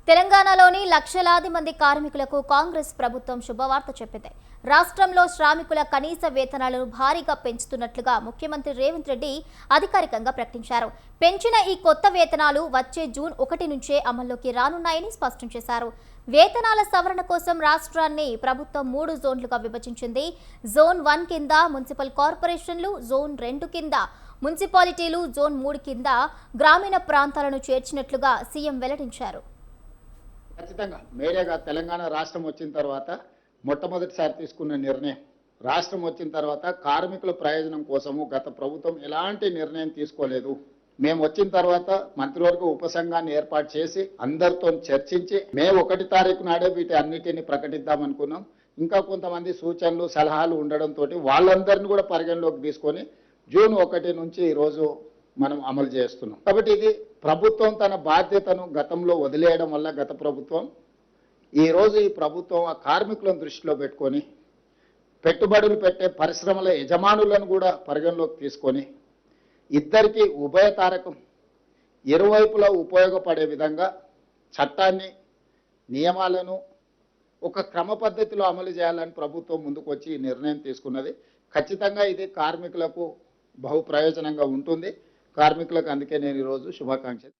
తెలంగాణలోని లక్షలాది మంది కార్మికులకు కాంగ్రెస్ ప్రభుత్వం శుభవార్త చెప్పింది. రాష్ట్రంలో శ్రామికుల కనీస వేతనాలను భారీగా పెంచుతున్నట్లుగా ముఖ్యమంత్రి రేవంత్ రెడ్డి అధికారికంగా ప్రకటించారు. పెంచిన ఈ కొత్త వేతనాలు వచ్చే జూన్ 1 నుంచే అమల్లోకి రానున్నాయని స్పష్టం చేశారు. వేతనాల సవరణ కోసం రాష్ట్రాన్ని ప్రభుత్వం 3 జోన్లుగా విభజించింది. జోన్ 1 కింద మున్సిపల్ కార్పొరేషన్లు, జోన్ 2 కింద మున్సిపాలిటీలు, జోన్ 3 కింద గ్రామీణ ప్రాంతాలను చేర్చినట్లుగా సీఎం వెల్లడించారు. ఖచ్చితంగా మేరేగా తెలంగాణ రాష్ట్రం వచ్చిన తర్వాత మొట్టమొదటిసారి తీసుకున్న నిర్ణయం. రాష్ట్రం వచ్చిన తర్వాత కార్మికుల ప్రయోజనం కోసము గత ప్రభుత్వం ఎలాంటి నిర్ణయం తీసుకోలేదు. మేము వచ్చిన తర్వాత మంత్రివర్గ ఉపసంఘాన్ని ఏర్పాటు చేసి అందరితో చర్చించి మే 1 తారీఖు నాడే వీటి అన్నిటిని ప్రకటిద్దామనుకున్నాం. ఇంకా కొంతమంది సూచనలు సలహాలు ఉండడంతో వాళ్ళందరినీ కూడా పరిగణలోకి తీసుకొని జూన్ 1 నుంచి ఈరోజు మనం అమలు చేస్తున్నాం. కాబట్టి ఇది ప్రభుత్వం తన బాధ్యతను గతంలో వదిలేయడం వల్ల గత ప్రభుత్వం ఈరోజు ఈ ప్రభుత్వం ఆ కార్మికులను దృష్టిలో పెట్టుకొని పెట్టుబడులు పెట్టే పరిశ్రమల యజమానులను కూడా పరిగణలోకి తీసుకొని ఇద్దరికి ఉభయతారకం ఇరువైపులా ఉపయోగపడే విధంగా చట్టాన్ని నియమాలను ఒక క్రమ పద్ధతిలో అమలు చేయాలని ప్రభుత్వం ముందుకు వచ్చి ఈ నిర్ణయం తీసుకున్నది. ఖచ్చితంగా ఇది కార్మికులకు బహు ప్రయోజనంగా ఉంటుంది. కార్మికులకు అందుకే నేను ఈరోజు శుభాకాంక్షలు.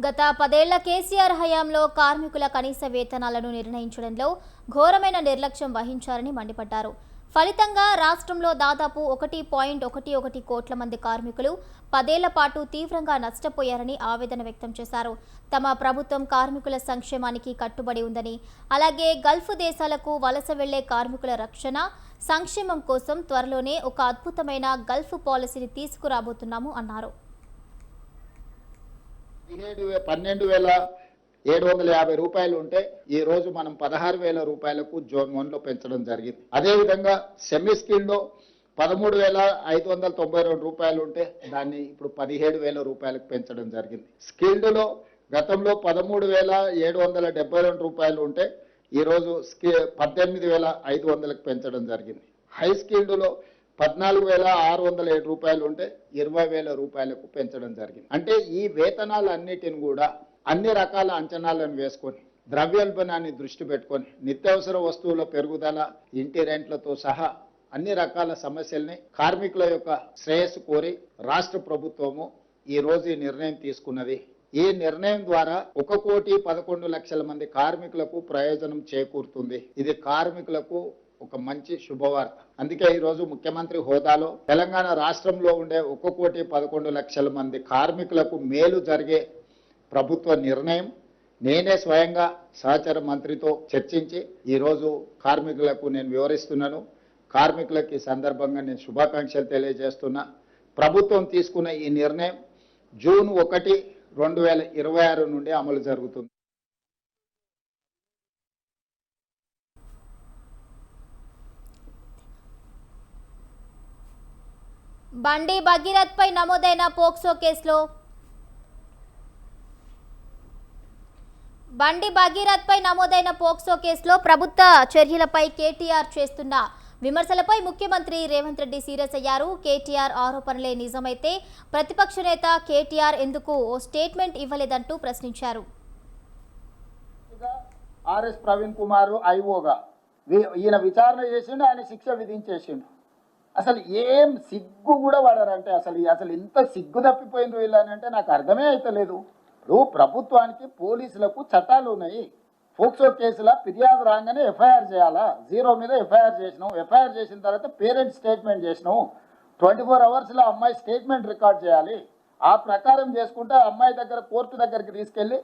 గత 10 ఏళ్ల కేసీఆర్ హయాంలో కార్మికుల కనీస వేతనాలను నిర్ణయించడంలో ఘోరమైన నిర్లక్ష్యం వహించారని మండిపడ్డారు. ఫలితంగా రాష్ట్రంలో దాదాపు 1.11 కోట్ల మంది కార్మికులు 10 ఏళ్ల పాటు తీవ్రంగా నష్టపోయారని ఆవేదన వ్యక్తం చేశారు. తమ ప్రభుత్వం కార్మికుల సంక్షేమానికి కట్టుబడి ఉందని, అలాగే గల్ఫ్ దేశాలకు వలస వెళ్లే కార్మికుల రక్షణ, సంక్షేమం కోసం త్వరలోనే ఒక అద్భుతమైన గల్ఫ్ పాలసీని తీసుకురాబోతున్నాము అన్నారు. 12,750 రూపాయలు ఉంటే ఈ రోజు మనం 16,000 రూపాయలకు జోన్ 1లో పెంచడం జరిగింది. అదేవిధంగా సెమీ స్కిల్డ్లో 13,592 రూపాయలు ఉంటే దాన్ని ఇప్పుడు 17,000 రూపాయలకు పెంచడం జరిగింది. స్కిల్డ్లో గతంలో 13,772 రూపాయలు ఉంటే ఈరోజు 18,500లకు పెంచడం జరిగింది. హై స్కిల్డ్లో 14,607 రూపాయలు ఉంటే 20,000 రూపాయలకు పెంచడం జరిగింది. అంటే ఈ వేతనాలన్నిటిని కూడా అన్ని రకాల అంచనాలను వేసుకొని ద్రవ్యోల్బణాన్ని దృష్టి పెట్టుకొని నిత్యావసర వస్తువుల పెరుగుదల, ఇంటి రెంట్లతో సహా అన్ని రకాల సమస్యల్ని కార్మికుల యొక్క శ్రేయస్సు కోరి రాష్ట్ర ప్రభుత్వము ఈ రోజు ఈ నిర్ణయం తీసుకున్నది. ఈ నిర్ణయం ద్వారా 1,11,00,000 మంది కార్మికులకు ప్రయోజనం చేకూరుతుంది. ఇది కార్మికులకు ఒక మంచి శుభవార్త. అందుకే ఈరోజు ముఖ్యమంత్రి హోదాలో తెలంగాణ రాష్ట్రంలో ఉండే 1,11,00,000 మంది కార్మికులకు మేలు జరిగే ప్రభుత్వ నిర్ణయం నేనే స్వయంగా సహచర మంత్రితో చర్చించి ఈరోజు కార్మికులకు నేను వివరిస్తున్నాను. కార్మికులకు ఈ సందర్భంగా నేను శుభాకాంక్షలు తెలియజేస్తున్నా. ప్రభుత్వం తీసుకున్న ఈ నిర్ణయం జూన్ 1, 2026 నుండి అమలు జరుగుతుంది. బండి భగీరథ్పై నమోదైన పోక్సో కేసులో ప్రభుత్వ చర్యలపై కేటీఆర్ చేస్తున్న విమర్శలపై ముఖ్యమంత్రి రేవంత్ రెడ్డి సీరియస్ అయ్యారు. కేటీఆర్ ఆరోపణలే నిజమైతే ప్రతిపక్ష నేత కేటీఆర్ ఎందుకు ఓ స్టేట్మెంట్ ఇవ్వలేదంటూ ప్రశ్నించారు. ఆర్ఎస్ ప్రవీణ్ కుమార్ ఐఓగా ఈయన విచారణ చేసిండు, ఆయన శిక్ష విధించేసిండు. అసలు ఏం సిగ్గు కూడా పడారంటే అసలు ఇంత సిగ్గు తప్పిపోయింది వీళ్ళనంటే నాకు అర్థమే అవుతలేదు. ఇప్పుడు ప్రభుత్వానికి పోలీసులకు చట్టాలు ఉన్నాయి. పోక్సో కేసుల ఫిర్యాదు రాగానే ఎఫ్ఐఆర్ చేయాలా? 0 మీద ఎఫ్ఐఆర్ చేసినాం. ఎఫ్ఐఆర్ చేసిన తర్వాత పేరెంట్స్ స్టేట్మెంట్ చేసినాం. 24 అవర్స్లో అమ్మాయి స్టేట్మెంట్ రికార్డ్ చేయాలి. ఆ ప్రకారం చేసుకుంటే అమ్మాయి దగ్గర కోర్టు దగ్గరికి తీసుకెళ్ళి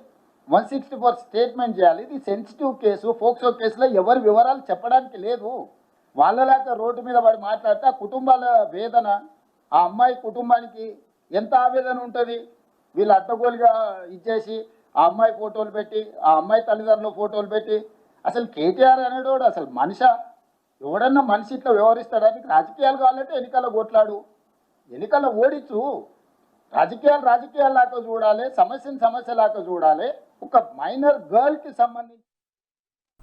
164 స్టేట్మెంట్ చేయాలి. ఇది సెన్సిటివ్ కేసు. పోక్సో కేసులో ఎవరి వివరాలు చెప్పడానికి లేదు. వాళ్ళలాగా రోడ్డు మీద వాడు మాట్లాడితే ఆ కుటుంబాల వేదన, ఆ అమ్మాయి కుటుంబానికి ఎంత ఆవేదన ఉంటుంది. వీళ్ళు అడ్డగోలుగా ఇచ్చేసి ఆ అమ్మాయి ఫోటోలు పెట్టి, ఆ అమ్మాయి తల్లిదండ్రుల ఫోటోలు పెట్టి, అసలు కేటీఆర్ అనేటోడు అసలు మనిషి ఎవడన్నా మనిషి ఇట్లా వ్యవహరిస్తాడని? రాజకీయాలు కావాలంటే ఎన్నికల్లో కొట్లాడు, ఎన్నికల్లో ఓడించు. రాజకీయాలు లాగా చూడాలి, సమస్యలాగా చూడాలి. ఒక మైనర్ గర్ల్కి సంబంధించి